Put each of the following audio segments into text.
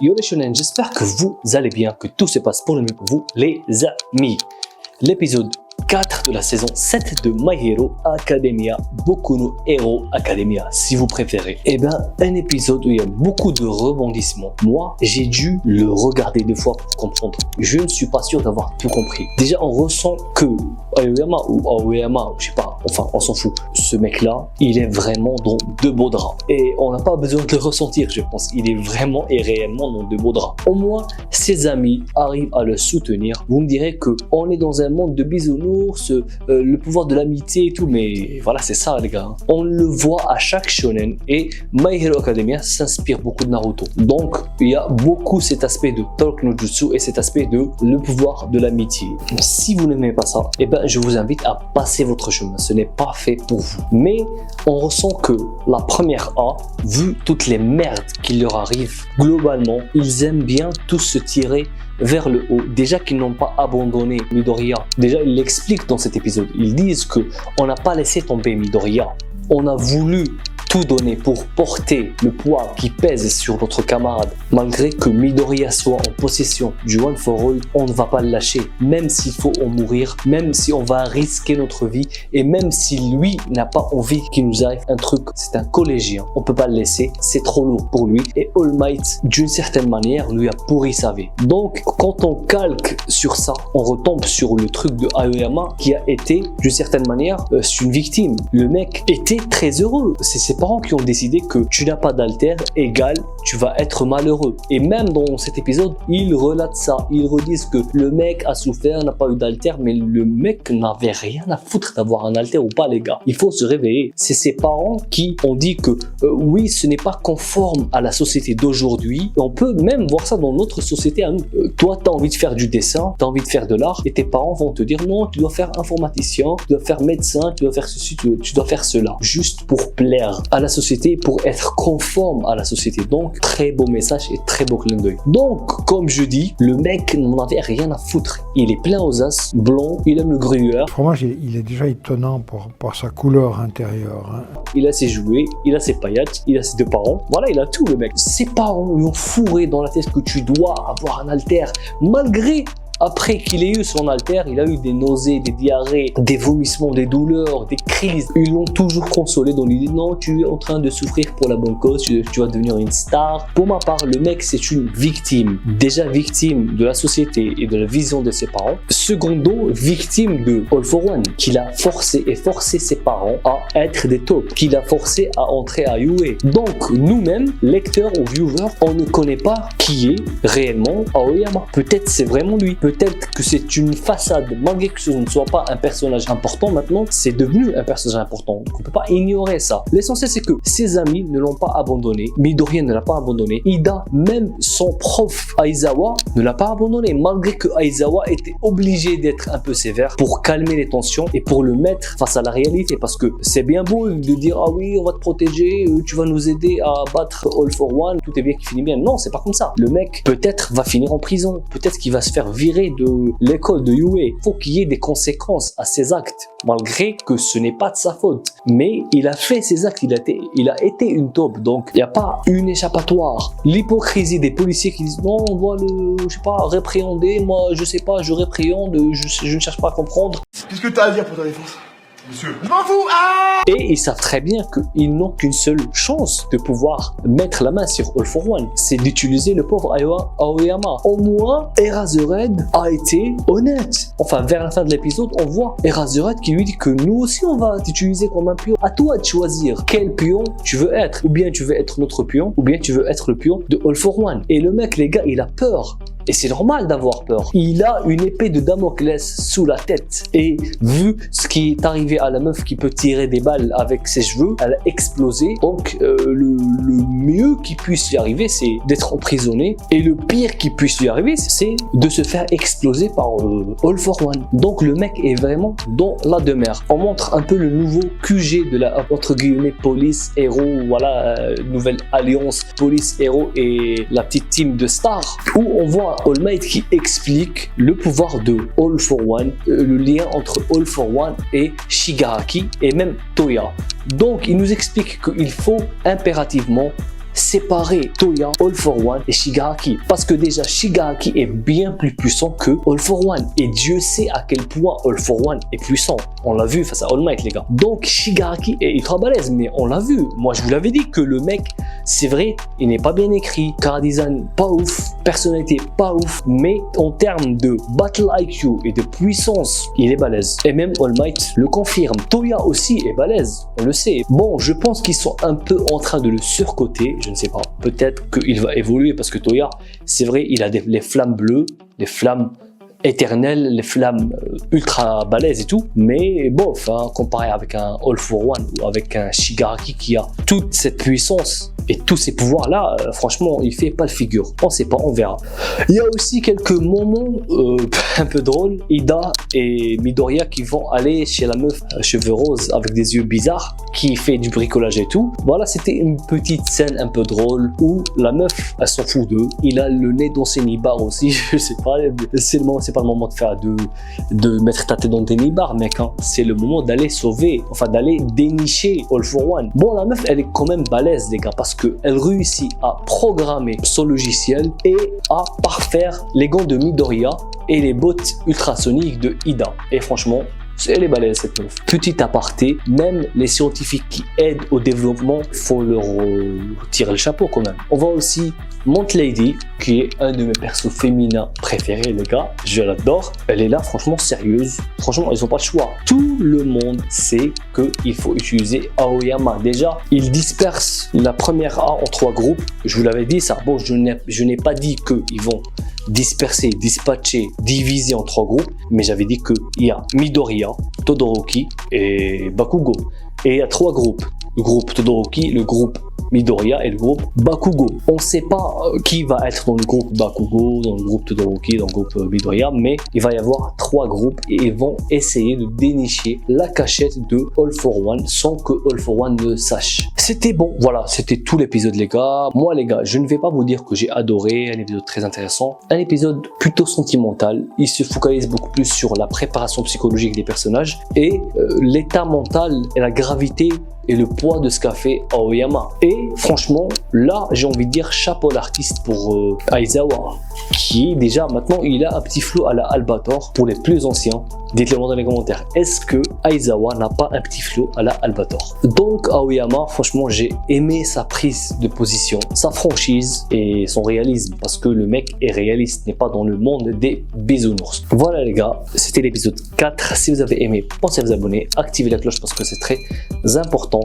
Yo les shonen, j'espère que vous allez bien, que tout se passe pour le mieux pour vous les amis. L'épisode 4 de la saison 7 de My Hero Academia, Boku no Hero Academia si vous préférez. Et bien un épisode où il y a beaucoup de rebondissements. Moi j'ai dû le regarder 2 fois pour comprendre. Je ne suis pas sûr d'avoir tout compris. Déjà on ressent que Aoyama ou Aoyama, je sais pas, enfin on s'en fout. Ce mec là, il est vraiment dans de beaux draps. Et on n'a pas besoin de le ressentir je pense. Il est vraiment et réellement dans de beaux draps. Au moins ses amis arrivent à le soutenir. Vous me direz que on est dans un monde de bisounours, le pouvoir de l'amitié et tout, mais voilà c'est ça les gars. On le voit à chaque shonen et My Hero Academia s'inspire beaucoup de Naruto. Donc il y a beaucoup cet aspect de Talk no Jutsu et cet aspect de le pouvoir de l'amitié. Si vous n'aimez pas ça, et ben je vous invite à passer votre chemin. Ce n'est pas fait pour vous. Mais on ressent que la première A, vu toutes les merdes qui leur arrivent, globalement, ils aiment bien tous se tirer vers le haut. Déjà qu'ils n'ont pas abandonné Midoriya. Déjà ils l'expliquent dans cet épisode. Ils disent que on n'a pas laissé tomber Midoriya. On a voulu tout donner pour porter le poids qui pèse sur notre camarade. Malgré que Midoriya soit en possession du One for All, on ne va pas le lâcher. Même s'il faut en mourir, même si on va risquer notre vie et même si lui n'a pas envie qu'il nous arrive un truc. C'est un collégien, on peut pas le laisser, c'est trop lourd pour lui. Et All Might, d'une certaine manière, lui a pourri sa vie. Donc, quand on calque sur ça, on retombe sur le truc de Aoyama qui a été, d'une certaine manière, une victime. Le mec était très heureux. C'est ses parents qui ont décidé que tu n'as pas d'alter égale tu vas être malheureux. Et même dans cet épisode, ils relatent ça. Ils redisent que le mec a souffert, n'a pas eu d'alter, mais le mec n'avait rien à foutre d'avoir un alter ou pas les gars. Il faut se réveiller. C'est ses parents qui ont dit que oui, ce n'est pas conforme à la société d'aujourd'hui. On peut même voir ça dans notre société à nous. Toi, tu as envie de faire du dessin, tu as envie de faire de l'art et tes parents vont te dire non, tu dois faire informaticien, tu dois faire médecin, tu dois faire ceci, tu dois faire cela. Juste pour plaire à la société, pour être conforme à la société. Donc, très beau message et très beau clin d'œil. Donc, comme je dis, le mec n'en avait rien à foutre. Il est plein aux as, blond, il aime le gruyère. Pour moi, il est déjà étonnant pour sa couleur intérieure. Hein. Il a ses jouets, il a ses paillettes, il a ses 2 parents. Voilà, il a tout le mec. Ses parents lui ont fourré dans la tête que tu dois avoir un alter. Malgré après qu'il ait eu son alter, il a eu des nausées, des diarrhées, des vomissements, des douleurs, des crises. Ils l'ont toujours consolé dans l'idée non, tu es en train de souffrir pour la bonne cause, tu vas devenir une star. Pour ma part, le mec c'est une victime. Déjà victime de la société et de la vision de ses parents. Secondo, victime de All for One, qu'il a forcé ses parents à être des tops, qu'il a forcé à entrer à UA. Donc nous-mêmes, lecteurs ou viewers, on ne connaît pas qui est réellement Aoyama. Peut-être c'est vraiment lui. Peut-être que c'est une façade, malgré que ce ne soit pas un personnage important maintenant, c'est devenu un personnage important. Donc on ne peut pas ignorer ça. L'essentiel c'est que ses amis ne l'ont pas abandonné, Midoriya ne l'a pas abandonné, Ida, même son prof Aizawa ne l'a pas abandonné, malgré que Aizawa était obligé d'être un peu sévère pour calmer les tensions et pour le mettre face à la réalité. Parce que c'est bien beau de dire ah oui on va te protéger, tu vas nous aider à battre All for One, tout est bien qui finit bien. Non, c'est pas comme ça. Le mec peut-être va finir en prison, peut-être qu'il va se faire virer de l'école de UA. Il faut qu'il y ait des conséquences à ses actes, malgré que ce n'est pas de sa faute. Mais il a fait ses actes, il a été une taupe, donc il n'y a pas une échappatoire. L'hypocrisie des policiers qui disent non, on doit le, je sais pas, répréhender, moi je sais pas, je répréhende, je ne cherche pas à comprendre. Qu'est-ce que t'as à dire pour ta défense? Monsieur, je m'en fous. Ah! Et ils savent très bien qu'ils n'ont qu'une seule chance de pouvoir mettre la main sur All for One, c'est d'utiliser le pauvre Aoyama. Au moins, Eraserhead a été honnête. Enfin, vers la fin de l'épisode, on voit Eraserhead qui lui dit que nous aussi on va t'utiliser comme un pion. À toi de choisir quel pion tu veux être. Ou bien tu veux être notre pion, ou bien tu veux être le pion de All for One. Et le mec, les gars, il a peur. Et c'est normal d'avoir peur. Il a une épée de Damoclès sous la tête. Et vu ce qui est arrivé à la meuf qui peut tirer des balles avec ses cheveux, elle a explosé. Donc le mieux qui puisse lui arriver, c'est d'être emprisonné. Et le pire qui puisse lui arriver, c'est de se faire exploser par All for One. Donc le mec est vraiment dans la demeure. On montre un peu le nouveau QG de la, entre guillemets, police, héros, voilà, nouvelle alliance police, héros et la petite team de stars. Où on voit All Might qui explique le pouvoir de All for One, le lien entre All for One et Shigaraki et même Toya. Donc il nous explique qu'il faut impérativement séparer Toya, All for One et Shigaraki. Parce que déjà, Shigaraki est bien plus puissant que All for One. Et Dieu sait à quel point All for One est puissant. On l'a vu face à All Might, les gars. Donc, Shigaraki est ultra balèze, mais on l'a vu. Moi, je vous l'avais dit que le mec, c'est vrai, il n'est pas bien écrit. Chara design, pas ouf. Personnalité, pas ouf. Mais en termes de battle IQ et de puissance, il est balèze. Et même All Might le confirme. Toya aussi est balèze, on le sait. Bon, je pense qu'ils sont un peu en train de le surcoter. Je ne sais pas. Peut-être qu'il va évoluer parce que Toya, c'est vrai, il a les flammes bleues, les flammes éternelles, les flammes ultra balèzes et tout, mais bof, hein, comparé avec un All for One ou avec un Shigaraki qui a toute cette puissance et tous ces pouvoirs là, franchement il fait pas le figure. On sait pas, on verra. Il y a aussi quelques moments un peu drôles. Ida et Midoriya qui vont aller chez la meuf cheveux roses avec des yeux bizarres qui fait du bricolage et tout. Voilà, c'était une petite scène un peu drôle où la meuf elle s'en fout d'eux. Il a le nez dans ses nibards aussi. Je sais pas, c'est pas le moment de faire de mettre ta tête dans tes nibards, mec, hein. C'est le moment d'aller sauver, enfin d'aller dénicher All for One. Bon, la meuf elle est quand même balèze, les gars, parce qu'elle réussit à programmer son logiciel et à parfaire les gants de Midoriya et les bottes ultrasoniques de Ida. Et franchement, elle est balèze cette meuf. Petit aparté, même les scientifiques qui aident au développement, il faut leur tirer le chapeau quand même. On voit aussi Mont Lady, qui est un de mes persos féminins préférés, les gars. Je l'adore. Elle est là, franchement, sérieuse. Franchement, ils n'ont pas de choix. Tout le monde sait qu'il faut utiliser Aoyama. Déjà, il disperse la première A en 3 groupes. Je vous l'avais dit, ça. Bon, je n'ai pas dit qu'ils vont disperser, dispatcher, diviser en 3 groupes, mais j'avais dit qu'il y a Midoriya, Todoroki et Bakugo. Et il y a 3 groupes. Le groupe Todoroki, le groupe Midoriya et le groupe Bakugo. On ne sait pas qui va être dans le groupe Bakugo, dans le groupe Todoroki, dans le groupe Midoriya, mais il va y avoir 3 groupes et ils vont essayer de dénicher la cachette de All for One sans que All for One ne sache. C'était bon, voilà, c'était tout l'épisode, les gars. Moi, les gars, je ne vais pas vous dire que j'ai adoré, un épisode très intéressant, un épisode plutôt sentimental. Il se focalise beaucoup plus sur la préparation psychologique des personnages et l'état mental et la gravité et le poids de ce qu'a fait Aoyama. Et franchement, là, j'ai envie de dire chapeau l'artiste pour Aizawa, qui déjà maintenant il a un petit flow à la Albator. Pour les plus anciens, dites-le moi dans les commentaires, est-ce que Aizawa n'a pas un petit flow à la Albator? Donc Aoyama, franchement, j'ai aimé sa prise de position, sa franchise et son réalisme, parce que le mec est réaliste, n'est pas dans le monde des bisounours. Voilà les gars, c'était l'épisode 4. Si vous avez aimé, pensez à vous abonner, activez la cloche parce que c'est très important.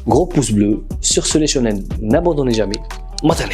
Gros pouce bleu. Sur ce, les shonen, n'abandonnez jamais. Matane.